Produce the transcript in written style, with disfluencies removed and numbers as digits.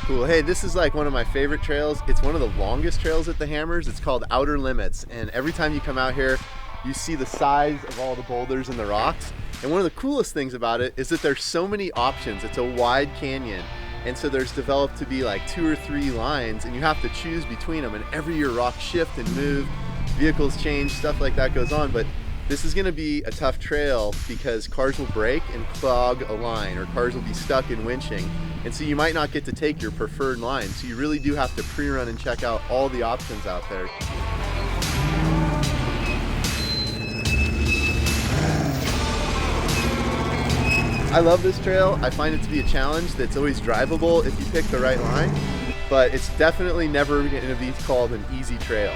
Cool. Hey, this is like one of my favorite trails. It's one of the longest trails at the Hammers. It's called Outer Limits. And every time you come out here, you see the size of all the boulders and the rocks. And one of the coolest things about it is that there's so many options. It's a wide canyon. And so there's developed to be like 2 or 3 lines, and you have to choose between them. And every year rocks shift and move, vehicles change, stuff like that goes on. But this is gonna be a tough trail because cars will break and clog a line, or cars will be stuck in winching. And so you might not get to take your preferred line. So you really do have to pre-run and check out all the options out there. I love this trail. I find it to be a challenge that's always drivable if you pick the right line, but it's definitely never gonna be called an easy trail.